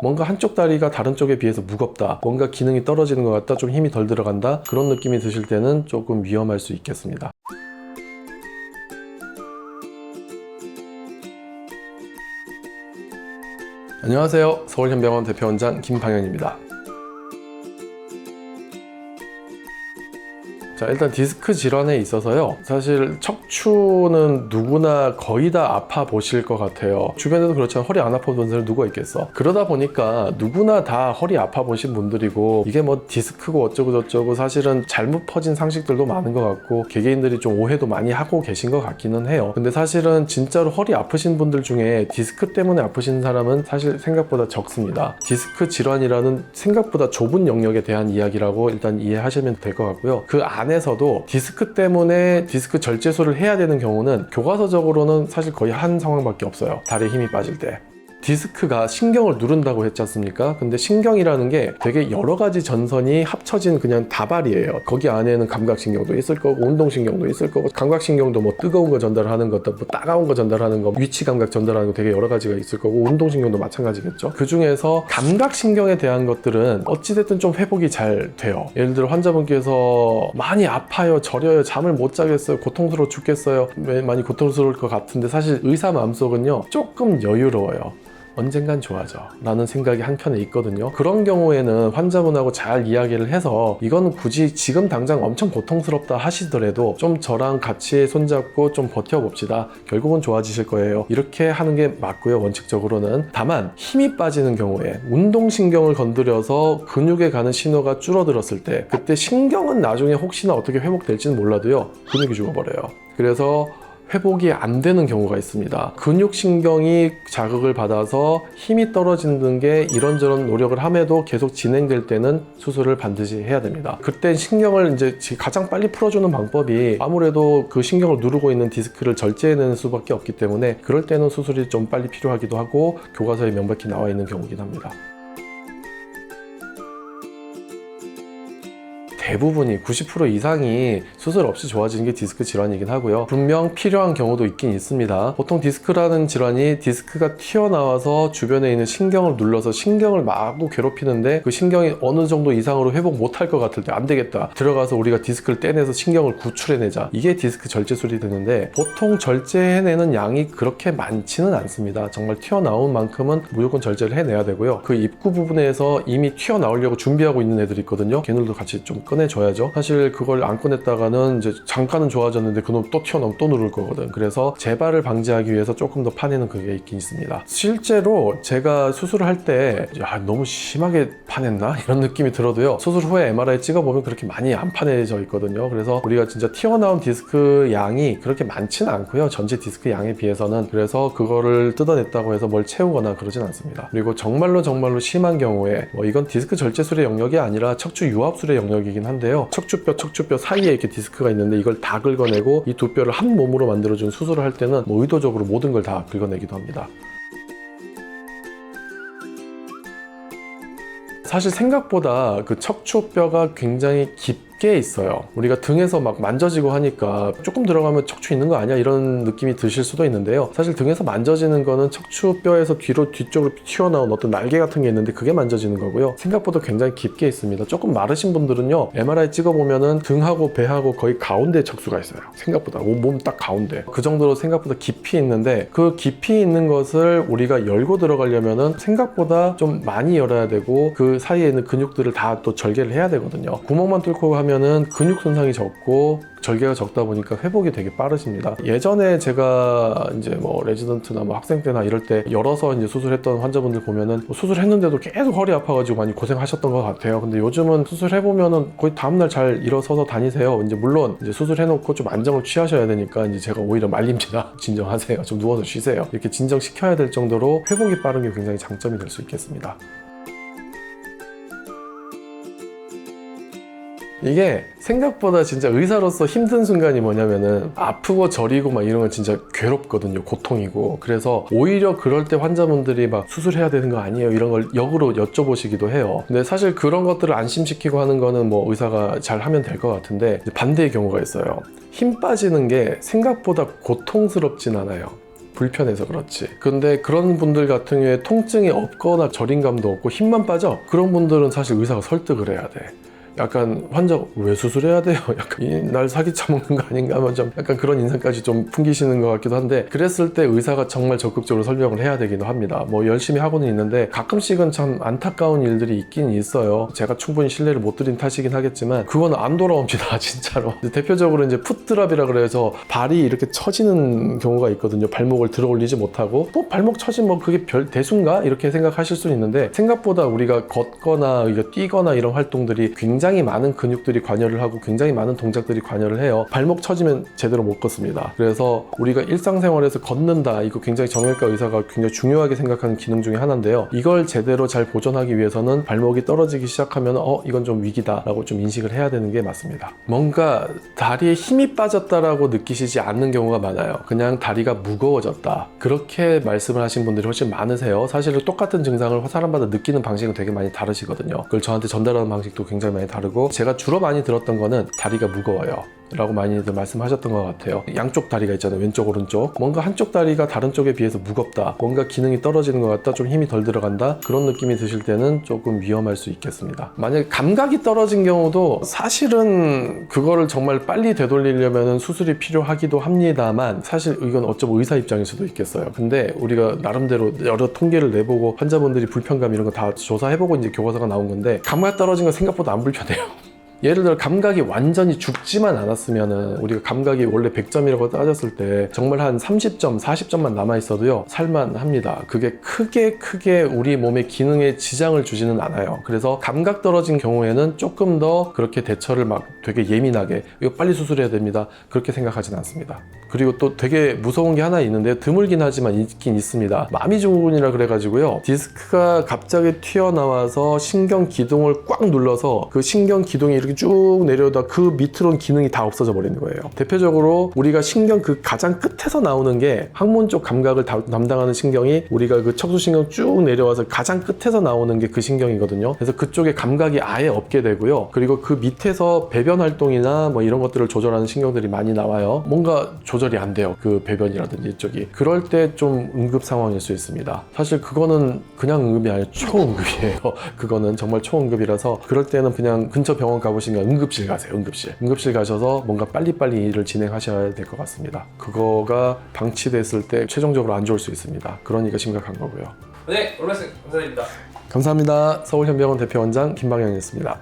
뭔가 한쪽 다리가 다른 쪽에 비해서 무겁다, 뭔가 기능이 떨어지는 것 같다, 좀 힘이 덜 들어간다, 그런 느낌이 드실 때는 조금 위험할 수 있겠습니다. 안녕하세요. 서울현병원 대표원장 김방현입니다. 자, 일단 디스크 질환에 있어서요, 사실 척추는 누구나 거의 다 아파 보실 것 같아요. 주변에도 그렇지만 허리 안 아파 본 사람 누가 있겠어. 그러다 보니까 누구나 다 허리 아파 보신 분들이고, 이게 뭐 디스크고 어쩌고 저쩌고 사실은 잘못 퍼진 상식들도 많은 것 같고, 개개인들이 좀 오해도 많이 하고 계신 것 같기는 해요. 근데 사실은 진짜로 허리 아프신 분들 중에 디스크 때문에 아프신 사람은 사실 생각보다 적습니다. 디스크 질환이라는 생각보다 좁은 영역에 대한 이야기라고 일단 이해하시면 될 것 같고요. 그 안에서도 디스크 때문에 디스크 절제술을 해야 되는 경우는 교과서적으로는 사실 거의 한 상황밖에 없어요. 다리에 힘이 빠질 때. 디스크가 신경을 누른다고 했지 않습니까? 근데 신경이라는 게 되게 여러 가지 전선이 합쳐진 그냥 다발이에요. 거기 안에는 감각신경도 있을 거고, 운동신경도 있을 거고, 감각신경도 뭐 뜨거운 거 전달하는 것도, 뭐 따가운 거 전달하는 거, 위치감각 전달하는 거 되게 여러 가지가 있을 거고, 운동신경도 마찬가지겠죠. 그 중에서 감각신경에 대한 것들은 어찌됐든 좀 회복이 잘 돼요. 예를 들어 환자분께서 많이 아파요, 저려요, 잠을 못 자겠어요, 고통스러워 죽겠어요, 많이 고통스러울 것 같은데 사실 의사 마음속은요, 조금 여유로워요. 언젠간 좋아져 라는 생각이 한편에 있거든요. 그런 경우에는 환자분하고 잘 이야기를 해서 이건 굳이 지금 당장 엄청 고통스럽다 하시더라도 좀 저랑 같이 손잡고 좀 버텨봅시다, 결국은 좋아지실 거예요, 이렇게 하는 게 맞고요, 원칙적으로는. 다만 힘이 빠지는 경우에 운동신경을 건드려서 근육에 가는 신호가 줄어들었을 때, 그때 신경은 나중에 혹시나 어떻게 회복될지는 몰라도요, 근육이 죽어버려요. 그래서 회복이 안 되는 경우가 있습니다. 근육신경이 자극을 받아서 힘이 떨어지는 게 이런저런 노력을 함에도 계속 진행될 때는 수술을 반드시 해야 됩니다. 그때 신경을 이제 가장 빨리 풀어주는 방법이 아무래도 그 신경을 누르고 있는 디스크를 절제해내는 수밖에 없기 때문에, 그럴 때는 수술이 좀 빨리 필요하기도 하고 교과서에 명백히 나와 있는 경우긴 합니다. 대부분이 90% 이상이 수술 없이 좋아지는 게 디스크 질환이긴 하고요. 분명 필요한 경우도 있긴 있습니다. 보통 디스크라는 질환이 디스크가 튀어나와서 주변에 있는 신경을 눌러서 신경을 마구 괴롭히는데, 그 신경이 어느 정도 이상으로 회복 못할 것 같을 때 안 되겠다, 들어가서 우리가 디스크를 떼내서 신경을 구출해내자, 이게 디스크 절제술이 되는데, 보통 절제해내는 양이 그렇게 많지는 않습니다. 정말 튀어나온 만큼은 무조건 절제를 해내야 되고요. 그 입구 부분에서 이미 튀어나오려고 준비하고 있는 애들이 있거든요. 걔들도 같이 좀 꺼내줘야죠. 사실 그걸 안 꺼냈다가는 이제 잠깐은 좋아졌는데 그놈 또 튀어나오면 또 누를 거거든. 그래서 재발을 방지하기 위해서 조금 더 파내는 그게 있긴 있습니다. 실제로 제가 수술을 할 때 너무 심하게 파냈나? 이런 느낌이 들어도요, 수술 후에 MRI 찍어보면 그렇게 많이 안 파내져 있거든요. 그래서 우리가 진짜 튀어나온 디스크 양이 그렇게 많지는 않고요, 전체 디스크 양에 비해서는. 그래서 그거를 뜯어냈다고 해서 뭘 채우거나 그러진 않습니다. 그리고 정말로 심한 경우에 이건 디스크 절제술의 영역이 아니라 척추 유압술의 영역이긴 한데요, 척추뼈 사이에 이렇게 디스크가 있는데 이걸 다 긁어내고 이 두 뼈를 한 몸으로 만들어준 수술을 할 때는 의도적으로 모든 걸 다 긁어내기도 합니다. 사실 생각보다 그 척추뼈가 굉장히 깊게 있어요. 우리가 등에서 막 만져지고 하니까 조금 들어가면 척추 있는 거 아니야? 이런 느낌이 드실 수도 있는데요, 사실 등에서 만져지는 거는 척추뼈에서 뒤쪽으로 튀어나온 어떤 날개 같은 게 있는데 그게 만져지는 거고요. 생각보다 굉장히 깊게 있습니다. 조금 마르신 분들은요, MRI 찍어보면은 등하고 배하고 거의 가운데 척수가 있어요. 생각보다 몸 딱 가운데. 그 정도로 생각보다 깊이 있는데, 그 깊이 있는 것을 우리가 열고 들어가려면은 생각보다 좀 많이 열어야 되고, 그 사이에 있는 근육들을 다 또 절개를 해야 되거든요. 구멍만 뚫고 하면은 근육 손상이 적고 절개가 적다 보니까 회복이 되게 빠르십니다. 예전에 제가 이제 뭐 레지던트나 뭐 학생 때나 이럴 때 열어서 이제 수술했던 환자분들 보면은 수술했는데도 계속 허리 아파가지고 많이 고생하셨던 것 같아요. 근데 요즘은 수술해보면은 거의 다음날 잘 일어서서 다니세요. 이제 물론 이제 수술해놓고 좀 안정을 취하셔야 되니까 이제 제가 오히려 말립니다. 진정하세요. 좀 누워서 쉬세요. 이렇게 진정시켜야 될 정도로 회복이 빠른 게 굉장히 장점이 될 수 있겠습니다. 이게 생각보다 진짜 의사로서 힘든 순간이 뭐냐면은 아프고 저리고 막 이런 건 진짜 괴롭거든요. 고통이고. 그래서 오히려 그럴 때 환자분들이 막 수술해야 되는 거 아니에요? 이런 걸 역으로 여쭤보시기도 해요. 근데 사실 그런 것들을 안심시키고 하는 거는 뭐 의사가 잘 하면 될 것 같은데, 반대의 경우가 있어요. 힘 빠지는 게 생각보다 고통스럽진 않아요. 불편해서 그렇지. 근데 그런 분들 같은 경우에 통증이 없거나 저림감도 없고 힘만 빠져, 그런 분들은 사실 의사가 설득을 해야 돼. 약간 환자 왜 수술해야 돼요? 약간 날 사기 쳐먹는 거 아닌가 하면 좀 약간 그런 인상까지 좀 풍기시는 것 같기도 한데, 그랬을 때 의사가 정말 적극적으로 설명을 해야 되기도 합니다. 뭐 열심히 하고는 있는데 가끔씩은 참 안타까운 일들이 있긴 있어요. 제가 충분히 신뢰를 못 드린 탓이긴 하겠지만 그건 안 돌아옵니다. 진짜로. 대표적으로 이제 풋드랍이라 그래서 발이 이렇게 처지는 경우가 있거든요. 발목을 들어 올리지 못하고, 또 발목 처진 뭐 그게 별 대수인가? 이렇게 생각하실 수 있는데, 생각보다 우리가 걷거나 뛰거나 이런 활동들이 굉장히 많은 근육들이 관여를 하고 굉장히 많은 동작들이 관여를 해요. 발목 처지면 제대로 못 걷습니다. 그래서 우리가 일상생활에서 걷는다, 이거 굉장히 정형외과 의사가 굉장히 중요하게 생각하는 기능 중에 하나인데요. 이걸 제대로 잘 보존하기 위해서는 발목이 떨어지기 시작하면 이건 좀 위기다 라고 좀 인식을 해야 되는 게 맞습니다. 뭔가 다리에 힘이 빠졌다라고 느끼시지 않는 경우가 많아요. 그냥 다리가 무거워졌다, 그렇게 말씀을 하신 분들이 훨씬 많으세요. 사실은 똑같은 증상을 사람마다 느끼는 방식은 되게 많이 다르시거든요. 그걸 저한테 전달하는 방식도 굉장히 많이 다르고, 제가 주로 많이 들었던 거는 다리가 무거워요 라고 많이들 말씀하셨던 것 같아요. 양쪽 다리가 있잖아요. 왼쪽 오른쪽. 뭔가 한쪽 다리가 다른 쪽에 비해서 무겁다, 뭔가 기능이 떨어지는 것 같다, 좀 힘이 덜 들어간다, 그런 느낌이 드실 때는 조금 위험할 수 있겠습니다. 만약에 감각이 떨어진 경우도 사실은 그거를 정말 빨리 되돌리려면 수술이 필요하기도 합니다만, 사실 이건 어쩌면 의사 입장일 수도 있겠어요. 근데 우리가 나름대로 여러 통계를 내보고 환자분들이 불편감 이런 거 다 조사해보고 이제 교과서가 나온 건데, 감각 떨어진 건 생각보다 안 불편해요. 예를 들어 감각이 완전히 죽지만 않았으면은, 우리가 감각이 원래 100점이라고 따졌을 때 정말 한 30점, 40점만 남아있어도요 살만합니다. 그게 크게 우리 몸의 기능에 지장을 주지는 않아요. 그래서 감각 떨어진 경우에는 조금 더 그렇게 대처를 막 되게 예민하게 이거 빨리 수술해야 됩니다, 그렇게 생각하진 않습니다. 그리고 또 되게 무서운 게 하나 있는데, 드물긴 하지만 있긴 있습니다. 마미증후군이라 그래가지고요, 디스크가 갑자기 튀어나와서 신경 기둥을 꽉 눌러서 그 신경 기둥이 이렇게 쭉 내려오다 그 밑으로는 기능이 다 없어져 버리는 거예요. 대표적으로 우리가 신경 그 가장 끝에서 나오는 게 항문 쪽 감각을 담당하는 신경이, 우리가 그 척수신경 쭉 내려와서 가장 끝에서 나오는 게 그 신경이거든요. 그래서 그쪽에 감각이 아예 없게 되고요. 그리고 그 밑에서 배변 활동이나 뭐 이런 것들을 조절하는 신경들이 많이 나와요. 뭔가 조절이 안 돼요, 그 배변이라든지 이쪽이. 그럴 때 좀 응급 상황일 수 있습니다. 사실 그거는 그냥 응급이 아니라 초응급이에요. 그거는 정말 초응급이라서, 그럴 때는 그냥 근처 병원 가보시면 응급실 가세요. 응급실 가셔서 뭔가 빨리빨리 일을 진행하셔야 될 것 같습니다. 그거가 방치됐을 때 최종적으로 안 좋을 수 있습니다. 그러니까 심각한 거고요. 네, 오늘 말씀 감사드립니다. 감사합니다. 서울현병원 대표원장 김방영이었습니다.